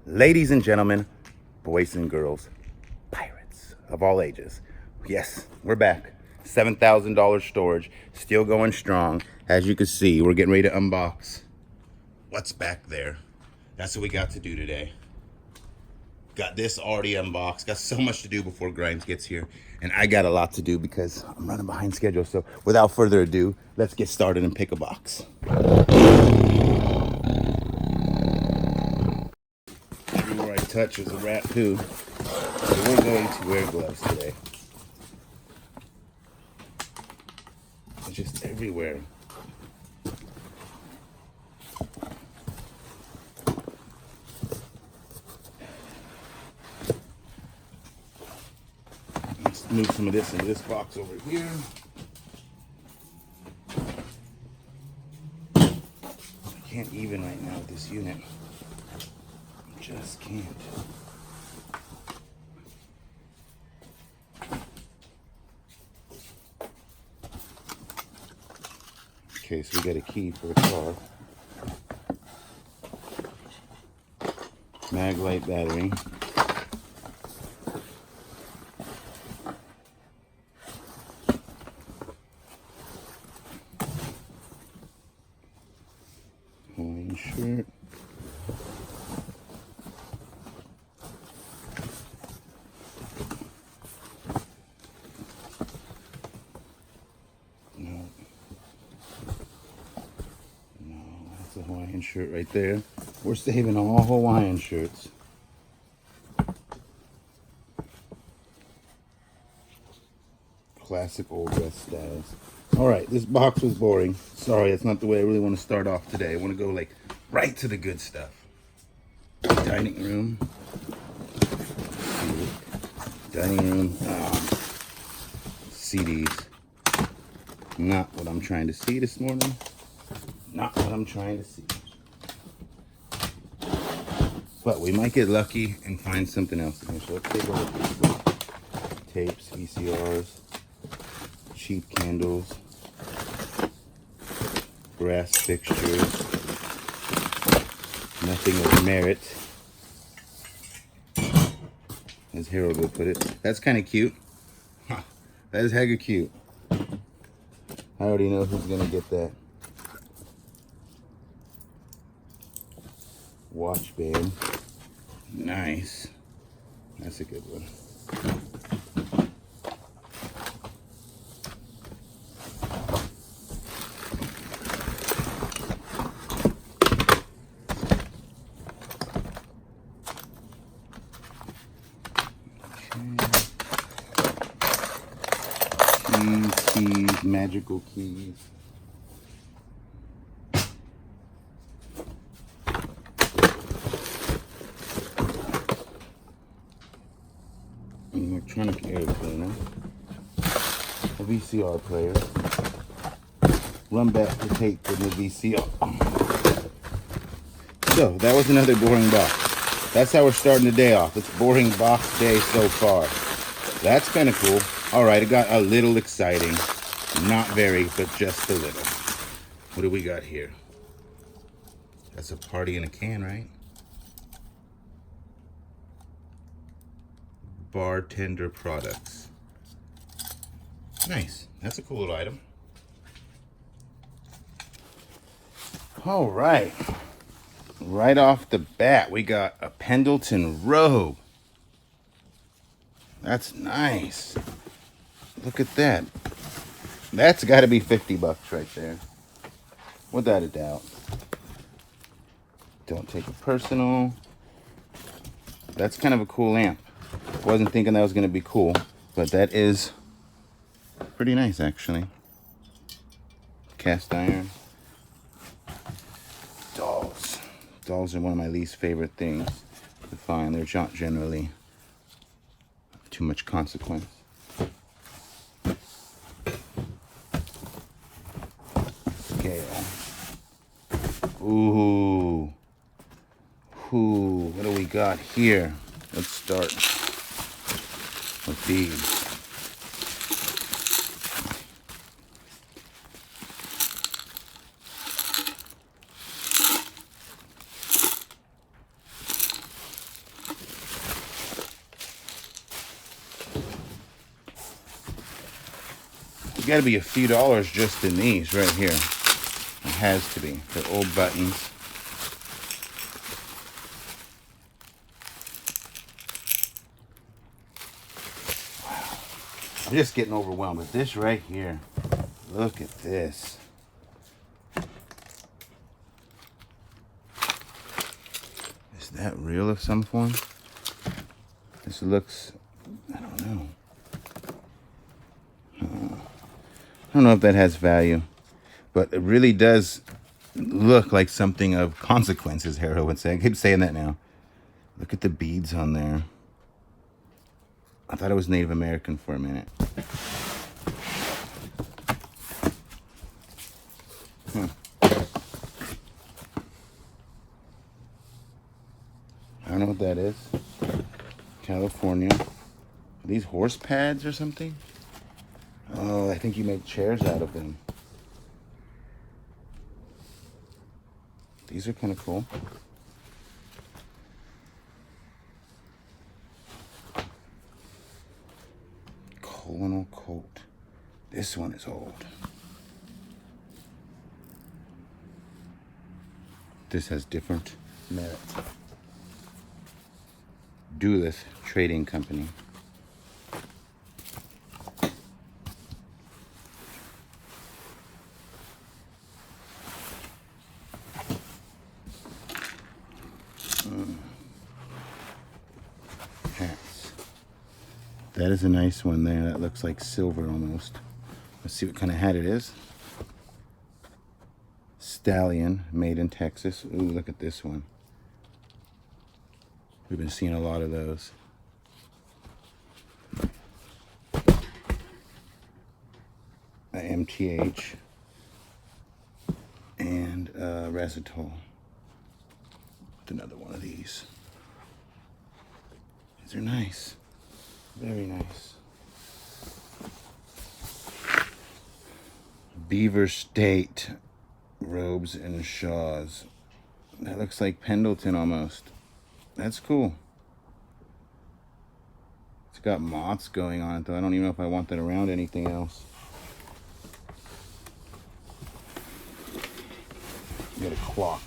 Ladies and gentlemen, boys and girls, pirates of all ages. Yes, we're back. $7,000 storage, still going strong. As you can see, we're getting ready to unbox what's back there. That's what we got to do today. Got this already unboxed. Got so much to do before Grimes gets here. And I got a lot to do because I'm running behind schedule. So without further ado, let's get started and pick a box. Everywhere I touch is a rat poo. So we're going to wear gloves today. It's just everywhere. Let's move some of this into this box over here. I can't even right now with this unit. I just can't. Okay, so we got a key for a car. Mag light battery. Hawaiian shirt. No, that's a Hawaiian shirt right there. We're saving all Hawaiian shirts. Classic old West styles. All right, this box was boring. Sorry, that's not the way I really want to start off today. I want to go like right to the good stuff. Dining room. Dining room. CDs. Not what I'm trying to see this morning. Not what I'm trying to see. But we might get lucky and find something else in here. So let's take a look at this. Tapes, VCRs, cheap candles, brass fixtures, nothing of merit, as Harold would put it. That's kind of cute. Huh, that is hella cute. I already know who's gonna get that. Watch band. Nice. That's a good one. Keys, magical keys. An electronic air cleaner. A VCR player. Run back the tape from the VCR. So, that was another boring box. That's how we're starting the day off. It's boring box day so far. That's kind of cool. Alright, it got a little exciting. Not very, but just a little. What do we got here? That's a party in a can, right? Bartender products. Nice. That's a cool little item. Alright. Right off the bat, we got a Pendleton robe. That's nice. Look at that. That's got to be 50 bucks right there. Without a doubt. Don't take it personal. That's kind of a cool amp. Wasn't thinking that was going to be cool, but that is pretty nice actually. Cast iron. Dolls. Dolls are one of my least favorite things to find. They're not generally too much consequence. Scale. Ooh. Ooh. What do we got here? Let's start with these. got to be a few dollars just in these right here. It has to be. They're old buttons. Wow. I'm just getting overwhelmed with this right here. Look at this. Is that real of some form? This looks, I don't know. I don't know if that has value, but it really does look like something of consequence, as Harold would say. I keep saying that now. Look at the beads on there. I thought it was Native American for a minute. I don't know what that is. California. Are these horse pads or something? Oh, I think you make chairs out of them. These are kind of cool. Colonel coat. This one is old. This has different merit. Duluth Trading Company. Hats. That is a nice one there. That looks like silver almost. Let's see what kind of hat it is. Stallion, made in Texas. Ooh, look at this one. We've been seeing a lot of those. A MTH and Resitol. Another one of these. These are nice. Very nice. Beaver State robes and shawls. That looks like Pendleton almost. That's cool. It's got moths going on it though. I don't even know if I want that around anything else. You got a clock.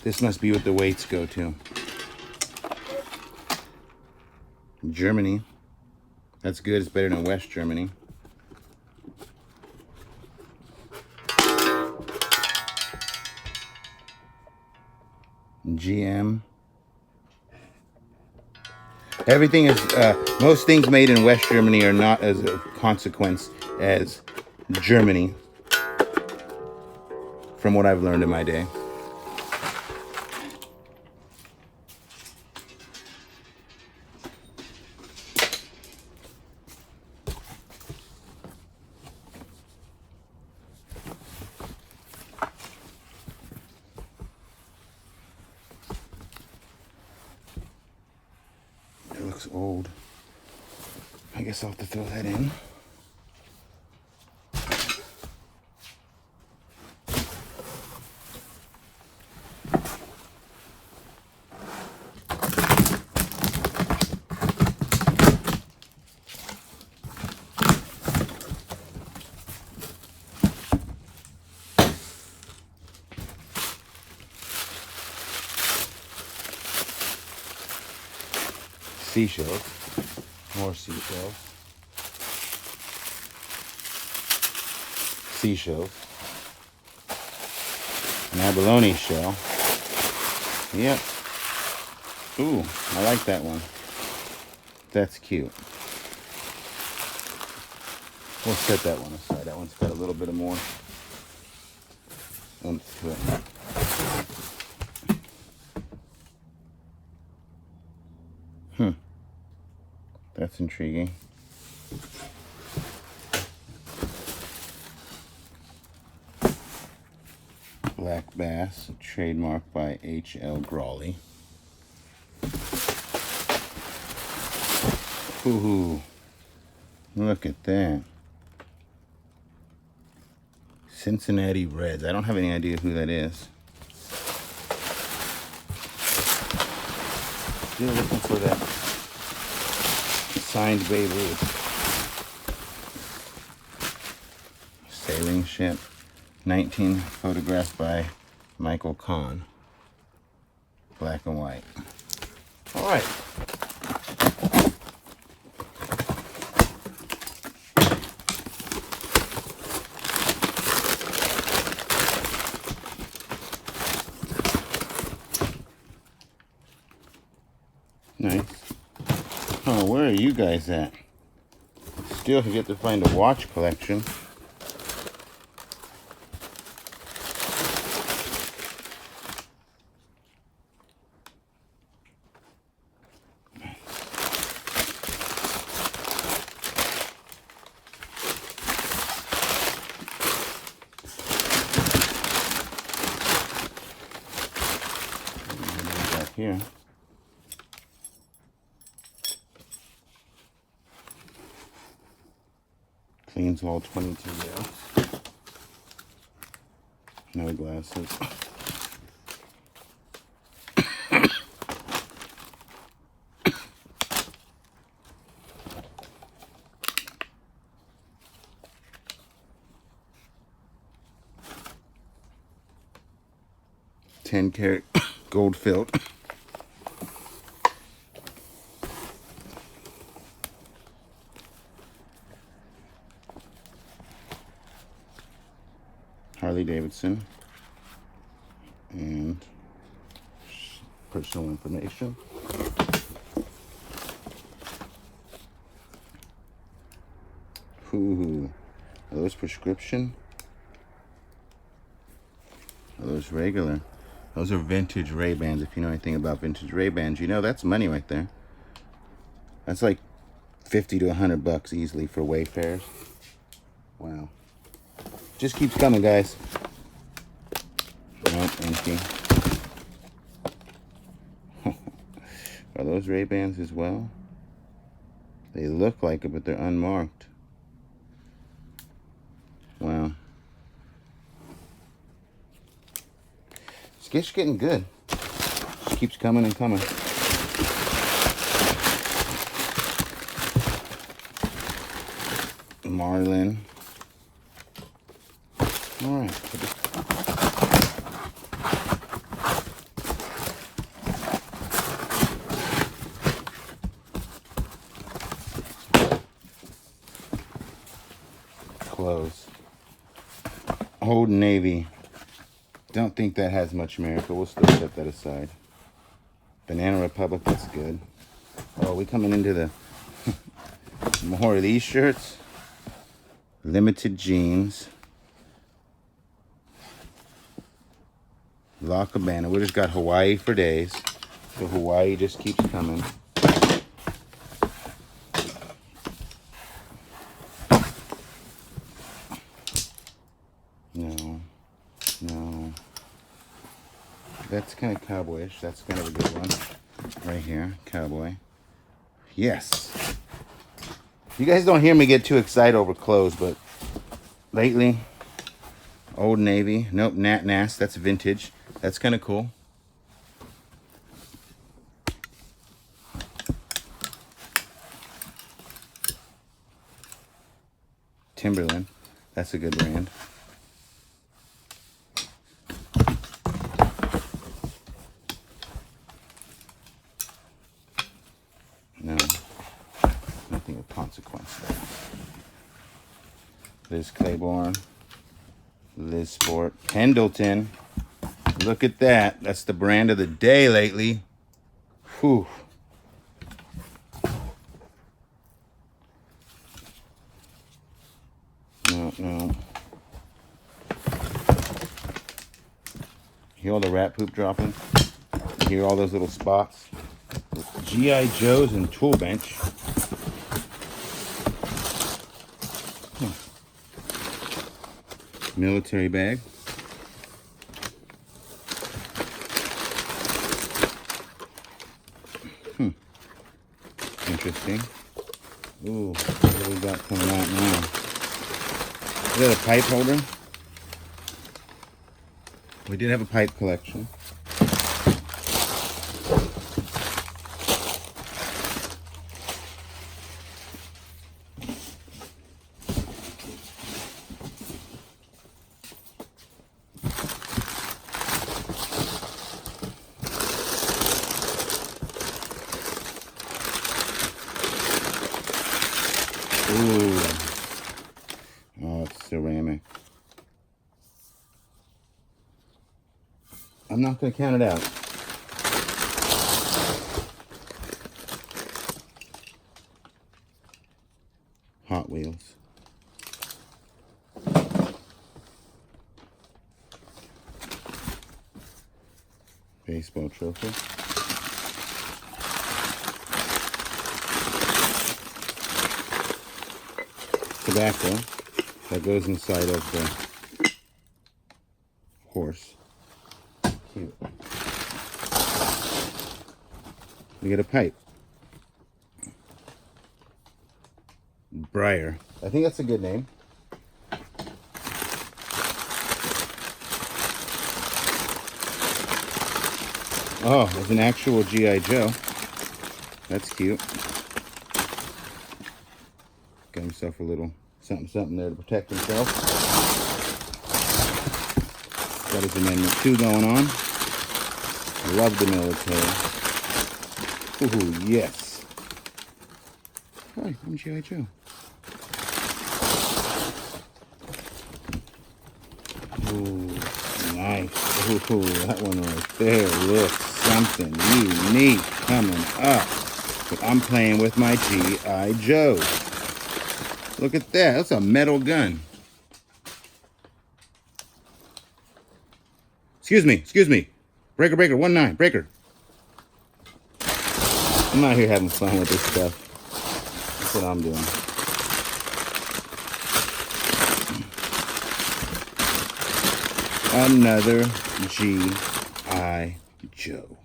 This must be what the weights go to. Germany. That's good. It's better than West Germany. GM. Everything is, most things made in West Germany are not as a consequence as Germany, from what I've learned in my day. It looks old. I guess I'll have to throw that in. Seashells, more seashells, seashells, an abalone shell. Yep. Ooh, I like that one. That's cute. We'll set that one aside. That one's got a little bit of more oomph to it. That's intriguing. Black Bass, trademarked by H.L. Grawley. Ooh, look at that. Cincinnati Reds. I don't have any idea who that is. Still looking for that signed Babe Ruth. ship. 19 photographed by Michael Kahn. Black and white. All right. Nice. Oh, where are you guys at? Still have yet to find a watch collection. Here. Cleans all 22 there. No glasses. $10 gold filled. Harley Davidson and personal information. Ooh, are those prescription? Are those regular? Those are vintage Ray-Bans. If you know anything about vintage Ray-Bans, you know that's money right there. That's like 50 to 100 bucks easily for Wayfarers. Wow. Just keeps coming, guys. Nope, empty. Are those Ray-Bans as well? They look like it, but they're unmarked. Wow. It's getting good. Just keeps coming and coming. Marlin. All right. Clothes. Old Navy. Don't think that has much merit, but we'll still set that aside. Banana Republic, that's good. Oh, we coming into the more of these shirts. Limited jeans. La Cabana. We just got Hawaii for days. So Hawaii just keeps coming. No. That's kind of cowboyish. That's kind of a good one. Right here. Cowboy. Yes. You guys don't hear me get too excited over clothes, but lately, Old Navy. Nope, Nat Nass. That's vintage. That's kind of cool. Timberland. That's a good brand. No. Nothing of consequence there. Liz Claiborne. Liz Sport. Pendleton. Look at that. That's the brand of the day lately. Whew. No. Hear all the rat poop dropping? Hear all those little spots? G.I. Joes and Tool Bench. Military bag. Interesting. Ooh, what do we got coming out now? Is that a pipe holder? We did have a pipe collection. Ooh. Oh, it's ceramic. I'm not going to count it out. Hot Wheels. Baseball trophy. Tobacco that goes inside of the horse. Cute. We get a pipe. Briar. I think that's a good name. Oh, it's an actual G.I. Joe. That's cute. Got himself a little something there to protect himself. Got his Amendment 2 going on. Love the military. Ooh, yes. Hi, I'm G.I. Joe. Ooh, nice. Ooh, that one right there looks something unique coming up. But I'm playing with my G.I. Joe. Look at that. That's a metal gun. Excuse me. Breaker, 1-9, breaker. I'm out here having fun with this stuff. That's what I'm doing. Another G.I. Joe.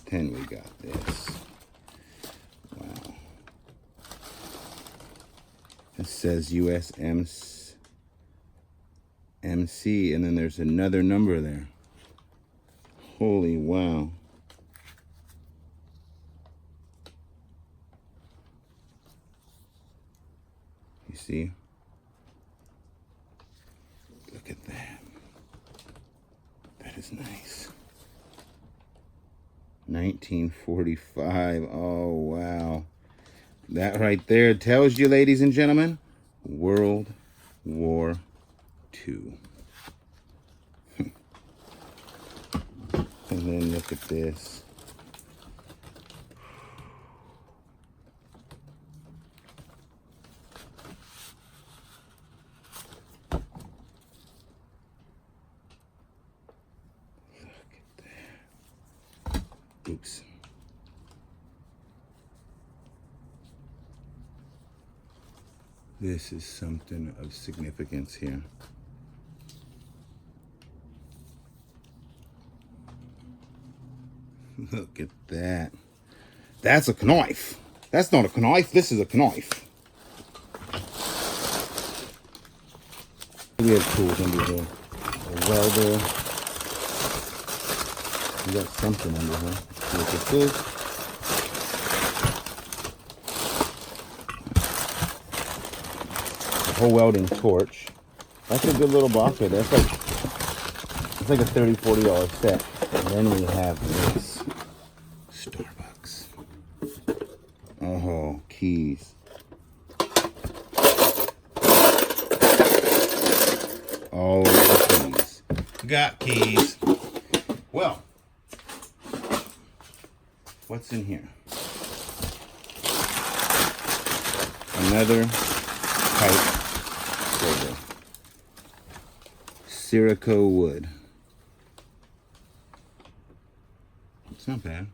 Then we got this. Wow. It says USMC, and then there's another number there. Holy wow. You see? Look at that. That is nice. 1945. Oh, wow. That right there tells you, ladies and gentlemen, World War II. And then look at this. Oops. This is something of significance here. Look at that. That's a knife. That's not a knife. This is a knife. We have tools under here. A welder. We got something under here. Let's see what this is. A whole welding torch. That's a good little box right there. It's like a $30, $40 set. And then we have this. Starbucks. Oh, keys. Oh, keys. Got keys. Well, what's in here? Another pipe holder. Sirico wood. It's not bad.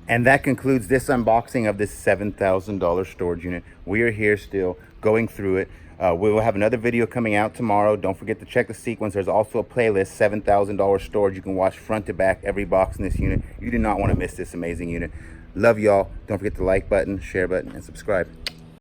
And that concludes this unboxing of this $7,000 storage unit. We are here still going through it. We will have another video coming out tomorrow. Don't forget to check the sequence. There's also a playlist, $7,000 storage. You can watch front to back every box in this unit. You do not want to miss this amazing unit. Love y'all. Don't forget the like button, share button, and subscribe.